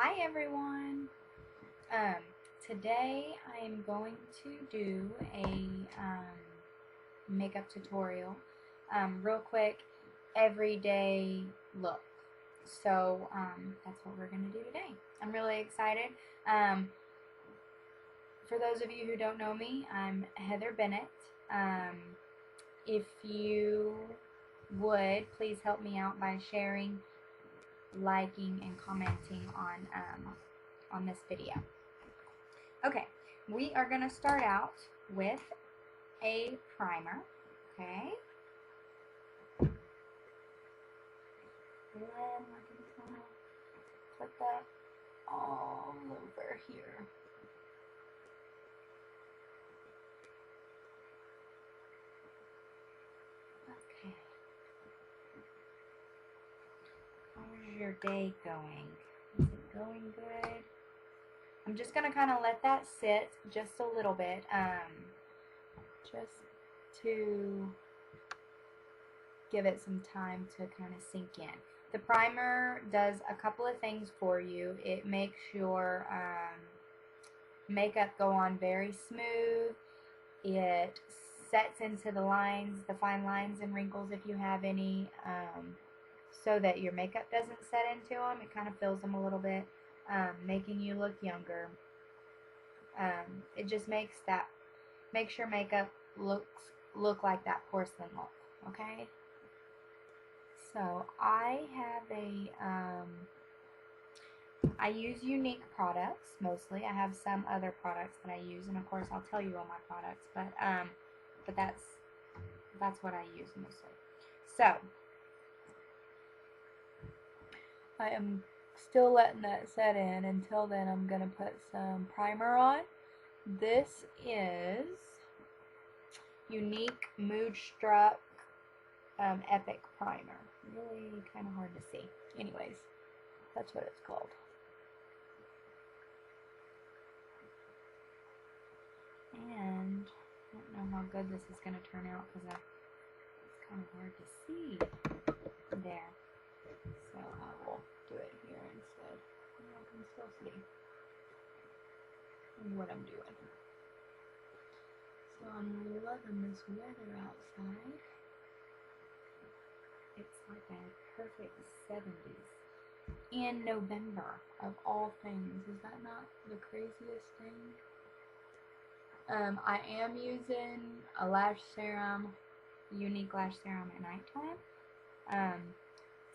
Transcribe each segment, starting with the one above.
Hi everyone. Today I am going to do a makeup tutorial, real quick, everyday look. So that's what we're going to do today. I'm really excited. Um, for those of you who don't know me, I'm Heather Bennett. If you would please help me out by sharing, liking, and commenting on this video. Okay, we are going to start out with a primer. Okay. Then we're going to put that all over here. Okay. How's your day going? Is it going good? I'm just going to kind of let that sit just a little bit, just to give it some time to kind of sink in. The primer does a couple of things for you. It makes your makeup go on very smooth. It sets into the lines, the fine lines and wrinkles if you have any, so that your makeup doesn't set into them. It kind of fills them a little bit, making you look younger. It just makes your makeup look like that porcelain look. Okay. So I have I use Unique products mostly. I have some other products that I use, and of course I'll tell you all my products, but that's what I use mostly. So I am still letting that set in. Until then, I'm gonna put some primer on. This is Unique Moodstruck Epic Primer. Really kind of hard to see. Anyways, that's what it's called. And I don't know how good this is going to turn out because it's kind of hard to see there. So I will do it here instead. I can still see what I'm doing. So I'm loving this weather outside. It's like a perfect 70s in November, of all things. Is that not the craziest thing? I am using a lash serum, Unique lash serum at nighttime,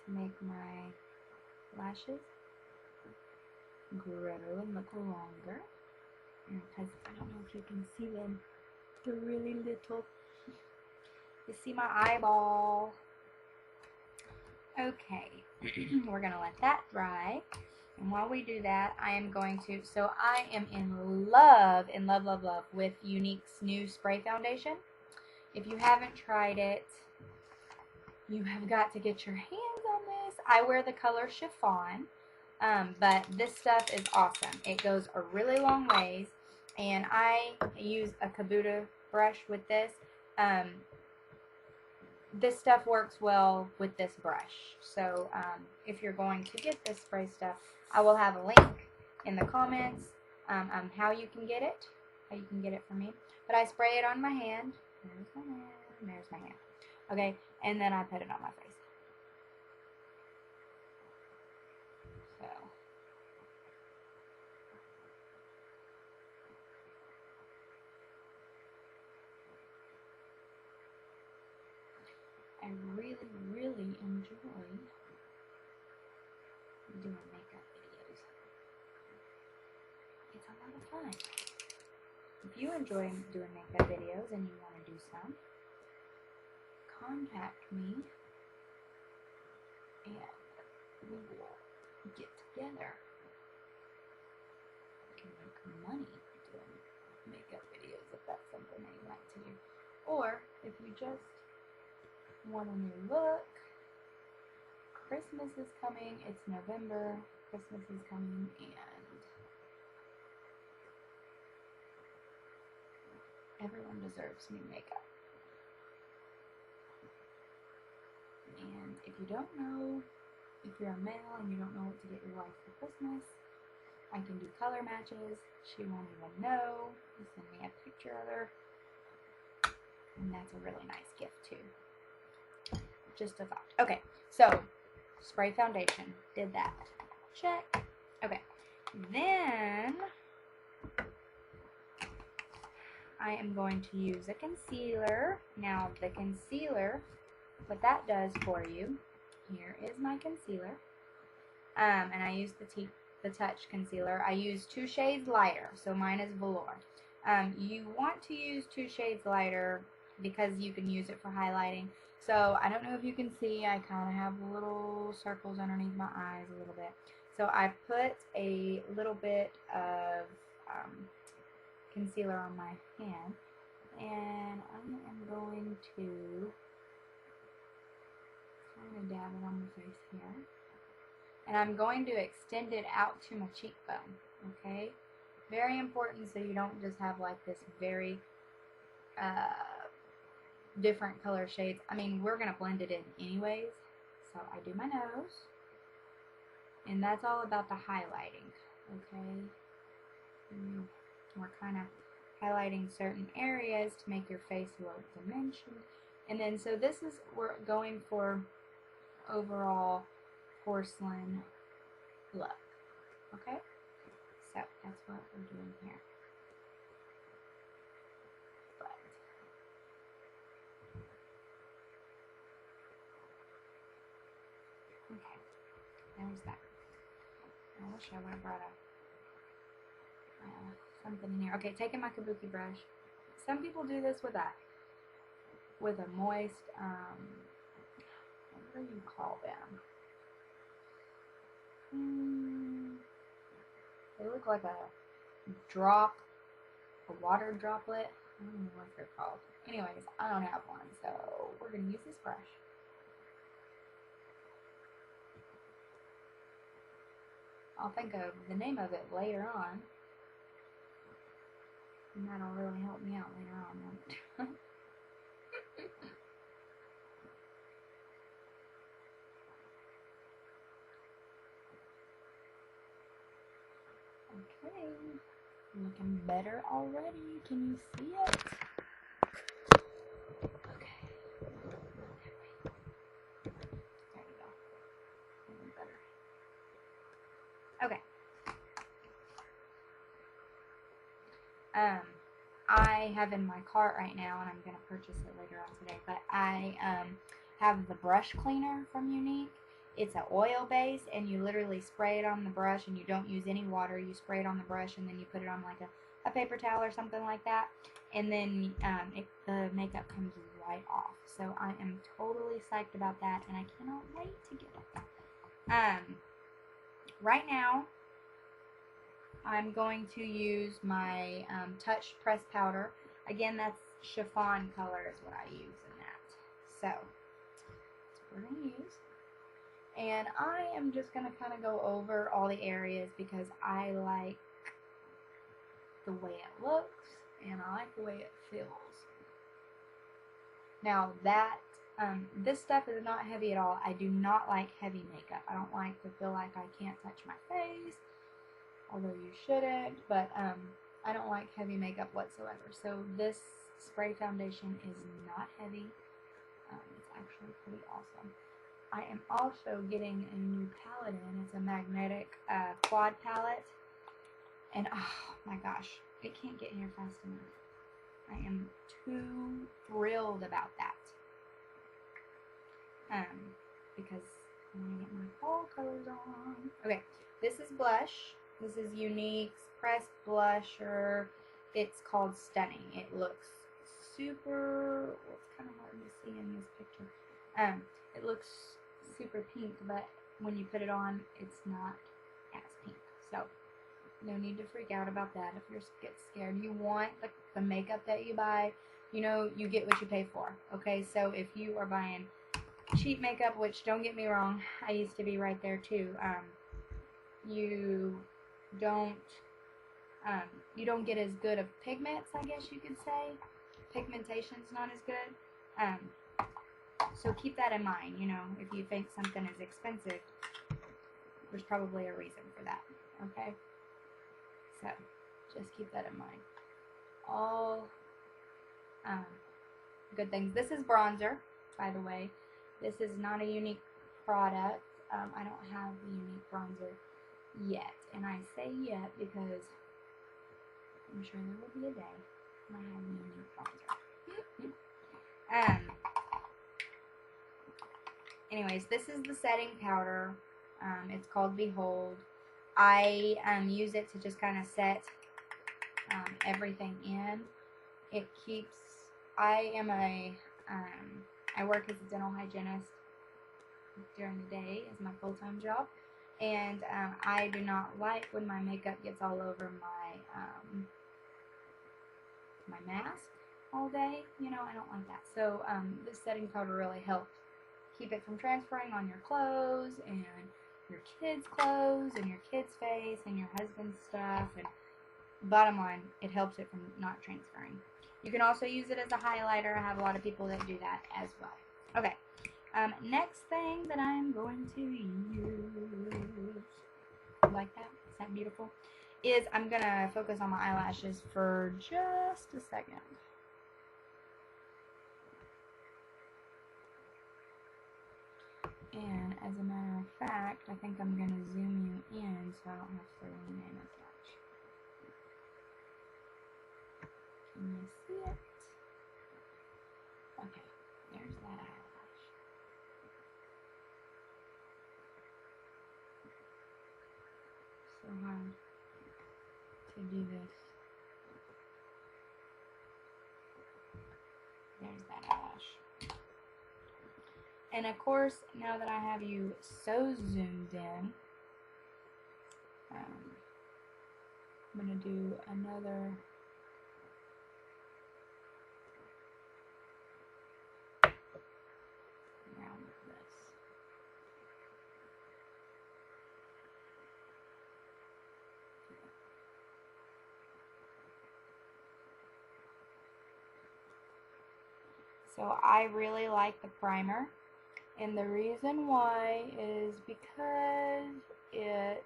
to make my lashes grow and look longer. Because I don't know if you can see them, they're really little. You see my eyeball. Okay, we're going to let that dry. And while we do that, I am going to, so I am in love with Unique's new spray foundation. If you haven't tried it, you have got to get your hands on this. I wear the color chiffon, but this stuff is awesome. It goes a really long ways, and I use a Kabuta brush with this. This stuff works well with this brush. So if you're going to get this spray stuff, I will have a link in the comments how you can get it, from me. But I spray it on my hand. There's my hand. There's my hand. Okay, and then I put it on my face. So I really enjoy doing makeup videos. It's a lot of fun. If you enjoy doing makeup videos and you want to do some, contact me and we will get together. We can make money doing makeup videos if that's something that you like to do. Or if you just want a new look, Christmas is coming. It's November. Christmas is coming, and everyone deserves new makeup. And if you don't know, if you're a male and you don't know what to get your wife for Christmas, I can do color matches. She won't even know. You send me a picture of her. And that's a really nice gift too. Just a thought. Okay, so spray foundation. Did that. Check. Okay. Then I am going to use a concealer. Now the concealer, what that does for you, here is my concealer. And I use the Touch concealer. I use 2 shades lighter, so mine is velour. You want to use 2 shades lighter because you can use it for highlighting. So I don't know if you can see, I kind of have little circles underneath my eyes a little bit. So I put a little bit of concealer on my hand, and I am going to kind of dab it on the face here. And I'm going to extend it out to my cheekbone, okay? Very important so you don't just have like this very different color shades. I mean, we're going to blend it in anyways. So I do my nose. And that's all about the highlighting, okay? We're kind of highlighting certain areas to make your face look dimensioned. And then, so this is, we're going for overall porcelain look, okay? So that's what we're doing here. Okay, there's that. I wish I would have brought something in here. Okay, taking my kabuki brush. Some people do this with a moist, what do you call them? They look like a water droplet. I don't know what they're called. Anyways, I don't have one, so we're going to use this brush. I'll think of the name of it later on. And that'll really help me out later on. Okay, looking better already. Can you see it? Okay. There we go. Looking better. Okay. I have in my cart right now, and I'm going to purchase it later on today, but I have the brush cleaner from Unique. It's an oil base, and you literally spray it on the brush, and you don't use any water. You spray it on the brush, and then you put it on like a paper towel or something like that, and then the makeup comes right off. So I am totally psyched about that, and I cannot wait to get it. Right now, I'm going to use my Touch Pressed Powder. Again, that's chiffon color is what I use in that. So, that's what we're going to use. And I am just going to kind of go over all the areas because I like the way it looks and I like the way it feels. Now that, this stuff is not heavy at all. I do not like heavy makeup. I don't like to feel like I can't touch my face. Although you shouldn't, but I don't like heavy makeup whatsoever. So this spray foundation is not heavy. It's actually pretty awesome. I am also getting a new palette in. It's a magnetic quad palette. And oh my gosh, it can't get here fast enough. I am too thrilled about that. Because I want to get my fall colors on. Okay, this is blush. This is Unique's pressed blusher. It's called Stunning. It looks super, well, it's kind of hard to see in this picture. It looks super pink, but when you put it on, it's not as pink. So, no need to freak out about that if you get scared. You want the makeup that you buy, you know, you get what you pay for. Okay, so if you are buying cheap makeup, which don't get me wrong, I used to be right there too, you don't get as good of pigments, I guess you could say. Pigmentation's not as good. So keep that in mind, you know, if you think something is expensive, there's probably a reason for that, okay? So just keep that in mind. All good things. This is bronzer, by the way. This is not a unique product. I don't have the unique bronzer yet. And I say yet because I'm sure there will be a day when I have the unique bronzer. Anyways, this is the setting powder. It's called Behold. I use it to just kind of set everything in. It keeps, I work as a dental hygienist during the day as my full-time job, and I do not like when my makeup gets all over my mask all day. You know, I don't like that. So this setting powder really helps keep it from transferring on your clothes and your kids' clothes and your kids' face and your husband's stuff. And bottom line, it helps it from not transferring. You can also use it as a highlighter. I have a lot of people that do that as well. Okay, next thing that I'm going to use, like that, is that beautiful? Is I'm going to focus on my eyelashes for just a second. And as a matter of fact, I think I'm going to zoom you in so I don't have to lean in as much. Can you see it? Okay, there's that eyelash. So hard to do this. There's that eyelash. And of course, now that I have you so zoomed in, I'm going to do another round of this. So I really like the primer, and the reason why is because it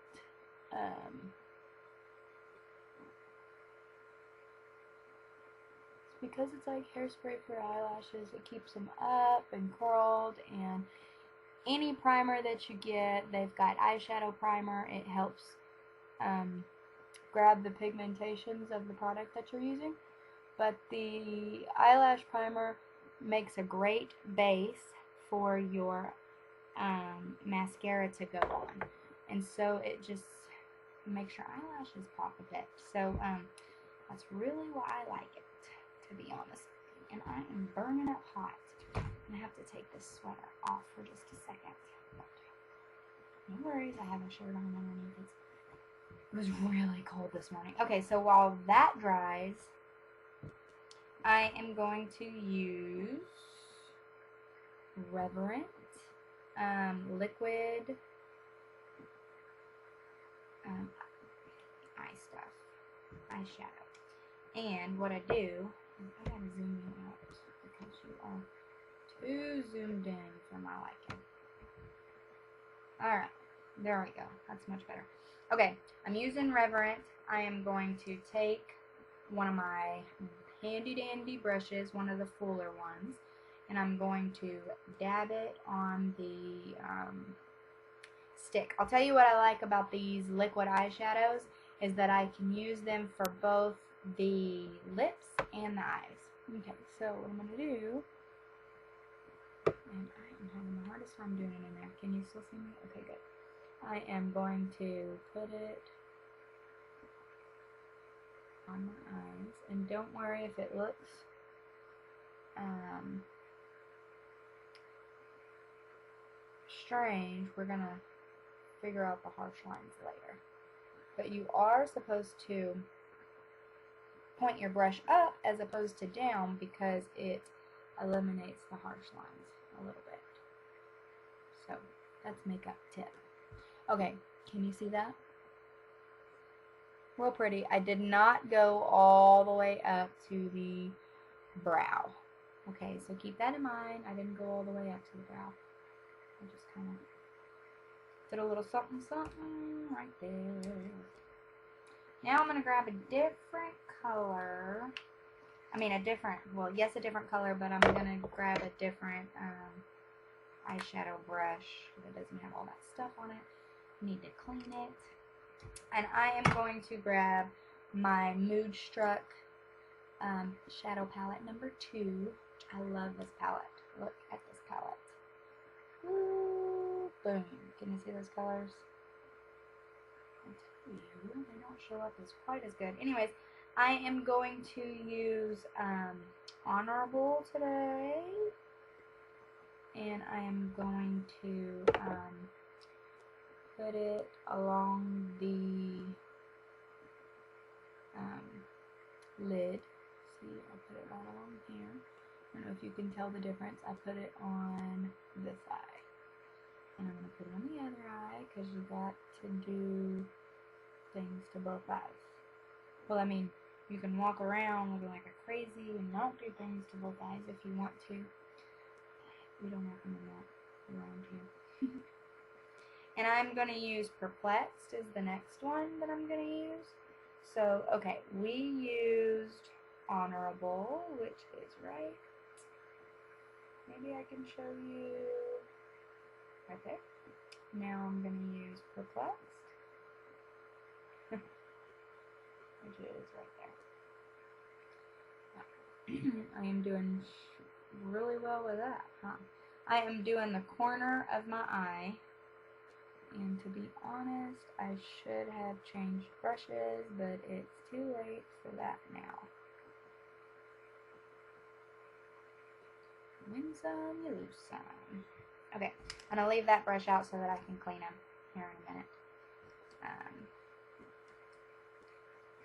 because it's like hairspray for your eyelashes. It keeps them up and curled, and any primer that you get, they've got eyeshadow primer. It helps grab the pigmentations of the product that you're using. But the eyelash primer makes a great base for your mascara to go on. And so it just makes your eyelashes pop a bit. So that's really why I like it, to be honest. And I am burning up hot. I have to take this sweater off for just a second. No worries, I have a shirt on underneath. It was really cold this morning. Okay, so while that dries, I am going to use Reverent liquid eyeshadow. And what I do, I gotta zoom you out because you are too zoomed in for my liking. Alright, there we go. That's much better. Okay, I'm using Reverent. I am going to take one of my handy dandy brushes, one of the fuller ones, and I'm going to dab it on the stick. I'll tell you what I like about these liquid eyeshadows is that I can use them for both the lips and the eyes. Okay, so what I'm going to do, and I am having the hardest time doing it in there. Can you still see me? Okay, good. I am going to put it on my eyes, and don't worry if it looks strange. We're gonna figure out the harsh lines later, but you are supposed to point your brush up as opposed to down because it eliminates the harsh lines a little bit. So that's makeup tip. Okay, can you see that? Real pretty. I did not go all the way up to the brow. Okay, so keep that in mind. I didn't go all the way up to the brow. I just kind of did a little something something right there. Now I'm going to grab a different color. I mean a different color, but I'm going to grab a different eyeshadow brush that doesn't have all that stuff on it. Need to clean it. And I am going to grab my Moodstruck shadow palette number 2. I love this palette. Look at this palette. Ooh, boom. Can you see those colors? I tell you, they don't show up as quite as good. Anyways, I am going to use Honorable today. And I am going to put it along the lid. See, I'll put it right along here. I don't know if you can tell the difference. I put it on this eye. And I'm going to put it on the other eye because you got to do things to both eyes. Well, I mean, you can walk around looking like a crazy and not do things to both eyes if you want to. We don't recommend that around here. And I'm going to use Perplexed is the next one that I'm going to use. So, okay, we used Honorable, which is right. Maybe I can show you right there. Now I'm going to use Perplexed, which is right there. I am doing really well with that, huh? I am doing the corner of my eye. And to be honest, I should have changed brushes, but it's too late for that now. Win some, you lose some. Okay, I'm going to leave that brush out so that I can clean them here in a minute.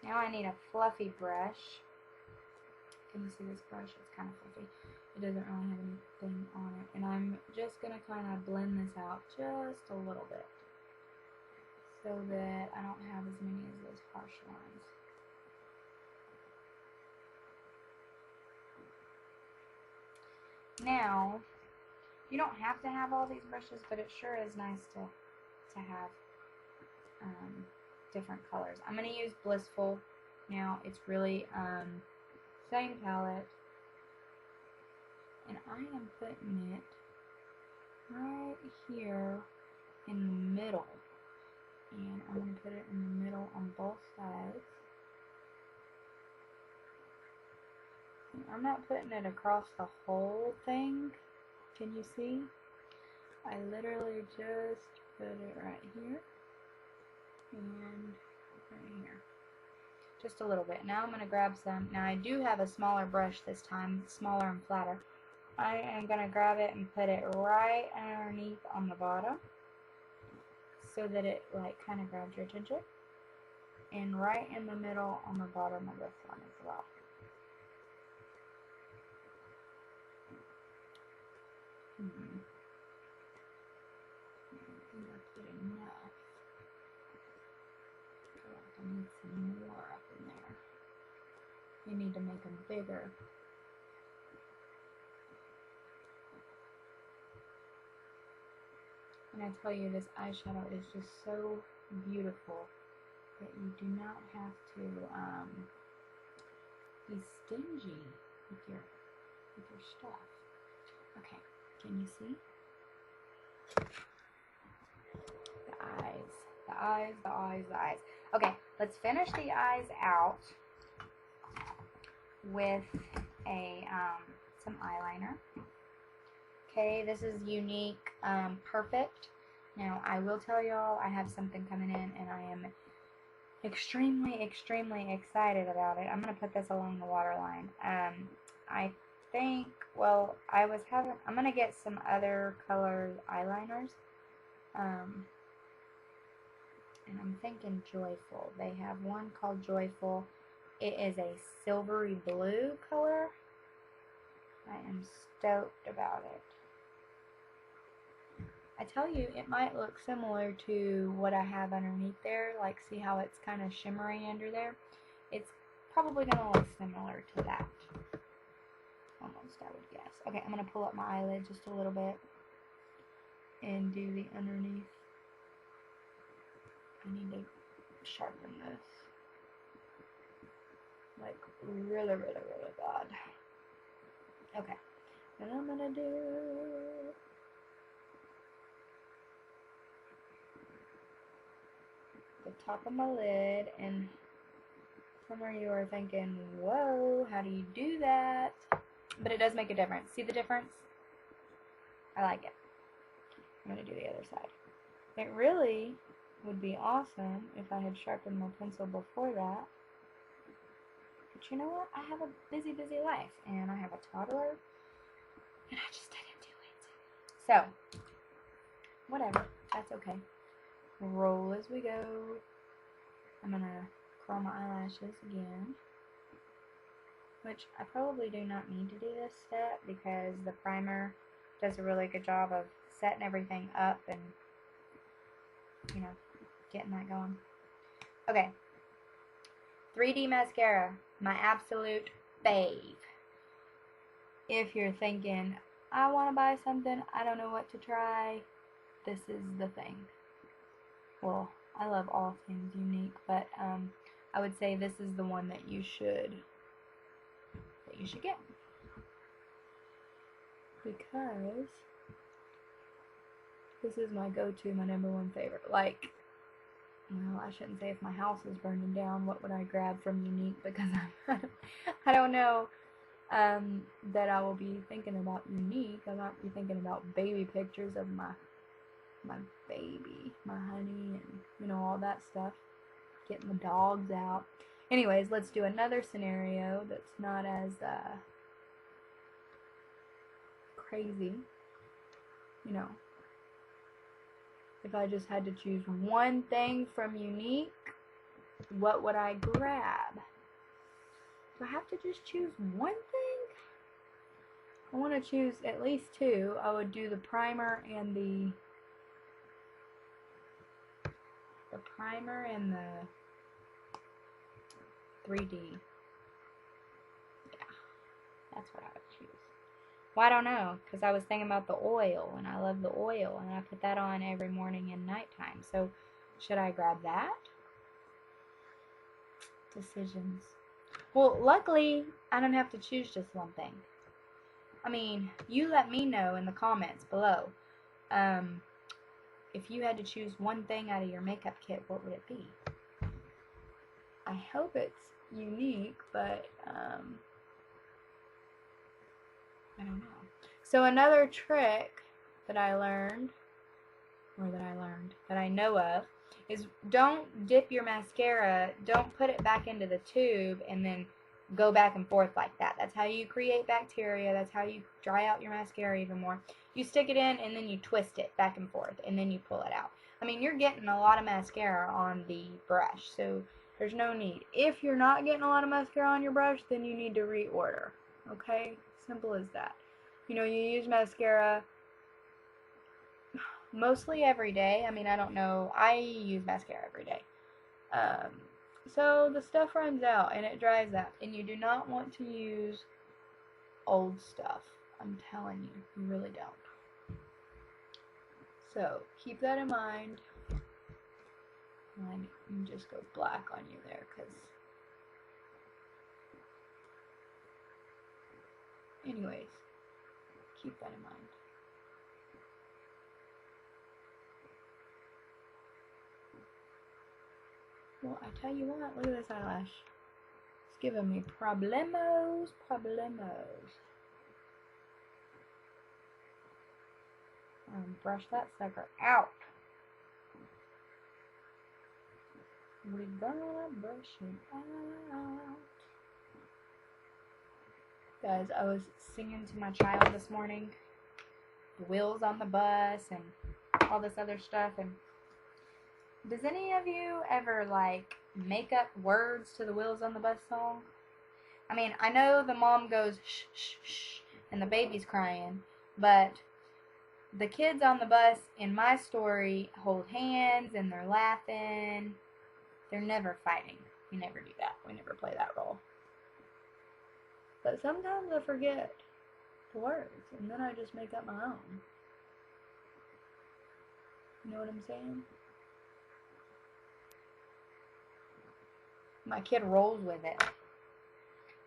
Now I need a fluffy brush. Can you see this brush? It's kind of fluffy. It doesn't really have anything on it. And I'm just going to kind of blend this out just a little bit, so that I don't have as many of those harsh lines. Now, you don't have to have all these brushes, but it sure is nice to have different colors. I'm going to use Blissful. Now, it's really same palette. And I am putting it right here in the middle. And I'm going to put it in the middle on both sides. And I'm not putting it across the whole thing. Can you see? I literally just put it right here and right here. Just a little bit. Now I'm going to grab some. Now I do have a smaller brush this time, smaller and flatter. I am going to grab it and put it right underneath on the bottom, so that it like kind of grabs your attention, and right in the middle on the bottom of this one as well. I think I put enough. I need some more up in there. You need to make them bigger. And I tell you, this eyeshadow is just so beautiful that you do not have to be stingy with your stuff. Okay, can you see? The eyes, the eyes, the eyes, the eyes. Okay, let's finish the eyes out with a some eyeliner. Okay, this is Unique Perfect. Now, I will tell y'all, I have something coming in, and I am extremely, extremely excited about it. I'm going to put this along the waterline. I think, well, I'm going to get some other colored eyeliners. And I'm thinking Joyful. They have one called Joyful. It is a silvery blue color. I am stoked about it. I tell you, it might look similar to what I have underneath there. Like, see how it's kind of shimmery under there? It's probably going to look similar to that. Almost, I would guess. Okay, I'm going to pull up my eyelid just a little bit and do the underneath. I need to sharpen this. Like, really, really, really bad. Okay. And I'm gonna do the top of my lid, and some of you are thinking, whoa, how do you do that? But it does make a difference. See the difference? I like it. I'm gonna do the other side. It really would be awesome if I had sharpened my pencil before that. But you know what? I have a busy, busy life, and I have a toddler, and I just didn't do it. So, whatever. That's okay. Roll as we go. I'm gonna curl my eyelashes again, which I probably do not need to do this step because the primer does a really good job of setting everything up and, you know, getting that going. Okay. 3D mascara, my absolute fave. If you're thinking, I want to buy something, I don't know what to try, this is the thing. Well, I love all things unique, but I would say this is the one that you should get. Because this is my go-to, my number one favorite. Like, well, I shouldn't say if my house is burning down, what would I grab from Unique, because I don't know that I will be thinking about Unique. I might be thinking about baby pictures of my baby, my honey, and, you know, all that stuff. Getting the dogs out. Anyways, let's do another scenario that's not as crazy. You know, if I just had to choose one thing from Unique, what would I grab? Do I have to just choose one thing? I want to choose at least two. I would do the primer and the primer and the 3D. Yeah, that's what I would choose. Well, I don't know, because I was thinking about the oil, and I love the oil, and I put that on every morning and nighttime. So, should I grab that? Decisions. Well, luckily, I don't have to choose just one thing. I mean, you let me know in the comments below. If you had to choose one thing out of your makeup kit, what would it be? I hope it's Unique, but I don't know. So another trick that I learned, that I know of, is don't dip your mascara, don't put it back into the tube and then go back and forth like that. That's how you create bacteria. That's how you dry out your mascara even more. You stick it in and then you twist it back and forth and then you pull it out. I mean, you're getting a lot of mascara on the brush, so there's no need. If you're not getting a lot of mascara on your brush, then you need to reorder. Okay? Simple as that. You know, you use mascara mostly every day. I mean, I don't know. I use mascara every day. So the stuff runs out and it dries out. And you do not want to use old stuff. I'm telling you. You really don't. So keep that in mind. And just go black on you there, because anyways, keep that in mind. Well, I tell you what, look at this eyelash. It's giving me problemos. Brush that sucker out. We're gonna brush it out. Guys, I was singing to my child this morning, the wheels on the bus and all this other stuff, and does any of you ever, like, make up words to the wheels on the bus song? I mean, I know the mom goes shh, shh, shh, and the baby's crying, but the kids on the bus in my story hold hands and they're laughing. They're never fighting. We never do that. We never play that role. But sometimes I forget the words, and then I just make up my own. You know what I'm saying? My kid rolls with it.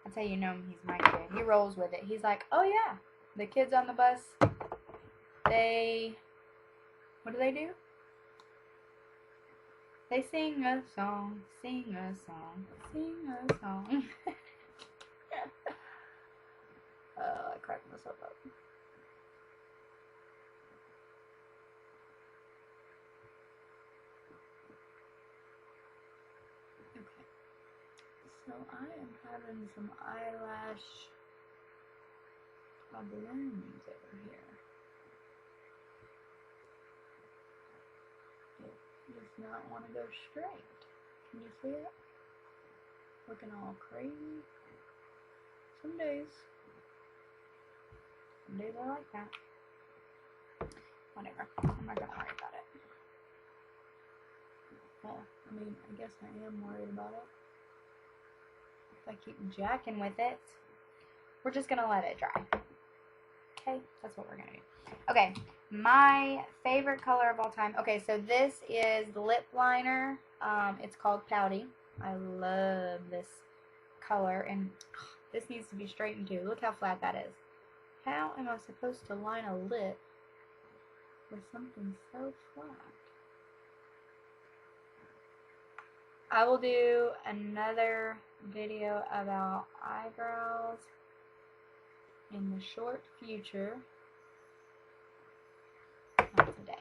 That's how you know he's my kid. He rolls with it. He's like, oh yeah, the kids on the bus, what do? They sing a song, sing a song, sing a song. I cracked myself up. Okay, so I am having some eyelash balloons over here. It does not want to go straight. Can you see it? Looking all crazy. Some days I like that. Whatever. I'm not gonna worry about it. Well, I mean, I guess I am worried about it. If I keep jacking with it, we're just gonna let it dry. Okay, that's what we're gonna do. Okay, my favorite color of all time. Okay, so this is the lip liner. It's called Pouty. I love this color, and this needs to be straightened too. Look how flat that is. How am I supposed to line a lip with something so flat? I will do another video about eyebrows in the short future. Not today.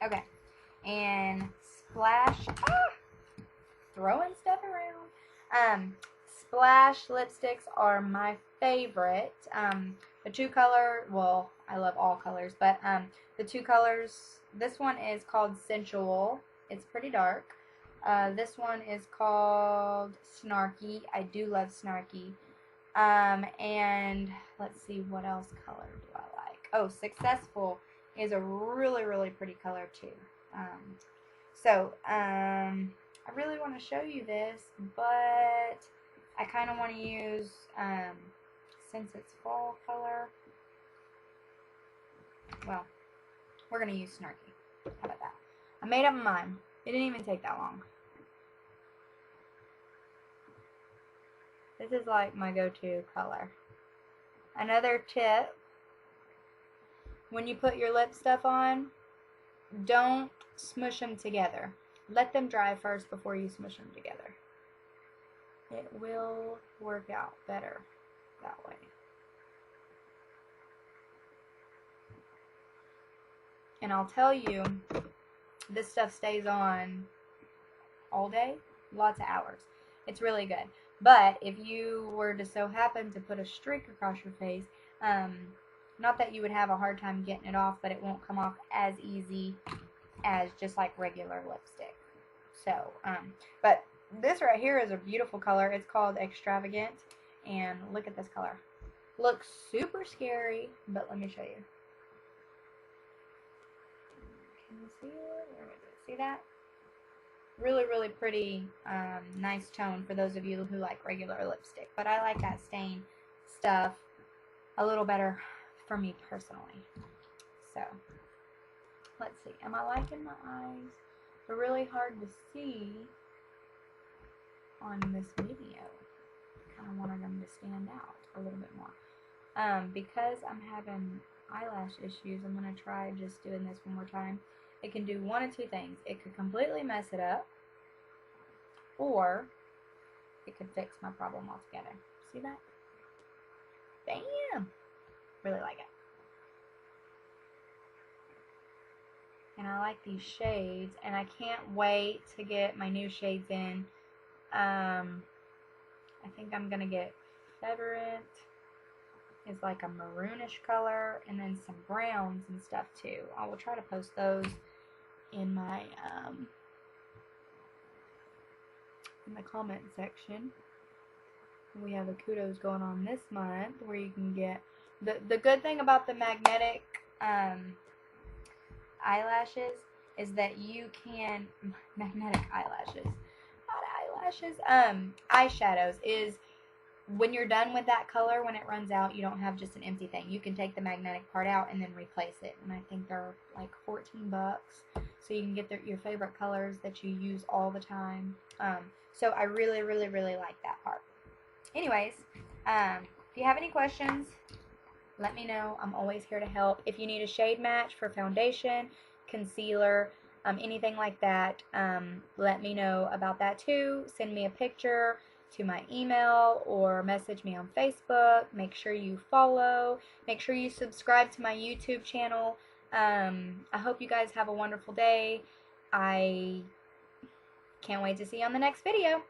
Okay, and Splash, throwing stuff around. Splash lipsticks are my favorite. The two color, well, I love all colors, but the two colors, this one is called Sensual. It's pretty dark. This one is called Snarky. I do love Snarky. And let's see, what else color do I like? Oh, Successful is a really, really pretty color too. I really want to show you this, but I kind of want to use, since it's fall color, well, we're going to use Snarky. How about that? I made up my mind. It didn't even take that long. This is like my go-to color. Another tip, when you put your lip stuff on, don't smush them together. Let them dry first before you smush them together. It will work out better that way. And I'll tell you, this stuff stays on all day, lots of hours. It's really good. But if you were to so happen to put a streak across your face, not that you would have a hard time getting it off, but it won't come off as easy as just like regular lipstick. So, but this right here is a beautiful color. It's called Extravagant, and look at this color. Looks super scary, but let me show you. Can you see it? Where is it? See that? Really, really pretty, nice tone for those of you who like regular lipstick. But I like that stain stuff a little better for me personally. So, let's see. Am I liking my eyes? They're really hard to see on this video. Kind of wanted them to stand out a little bit more. Because I'm having eyelash issues, I'm going to try just doing this one more time. It can do one of two things. It could completely mess it up, or it could fix my problem altogether. See that? Bam! Really like it. And I like these shades, and I can't wait to get my new shades in. I think I'm going to get Featherant. It's like a maroonish color, and then some browns and stuff too. I will try to post those in my comment section. We have a kudos going on this month where you can get the good thing about the magnetic eyelashes is that you can magnetic eyelashes, not eyelashes, eyeshadows is when you're done with that color, when it runs out, you don't have just an empty thing. You can take the magnetic part out and then replace it. And I think they're like 14 bucks. So you can get your favorite colors that you use all the time. So I really, really, really like that part. anyways, if you have any questions, let me know. I'm always here to help. If you need a shade match for foundation, concealer, anything like that, let me know about that too. Send me a picture to my email or message me on Facebook. Make sure you follow. Make sure you subscribe to my YouTube channel. I hope you guys have a wonderful day. I can't wait to see you on the next video.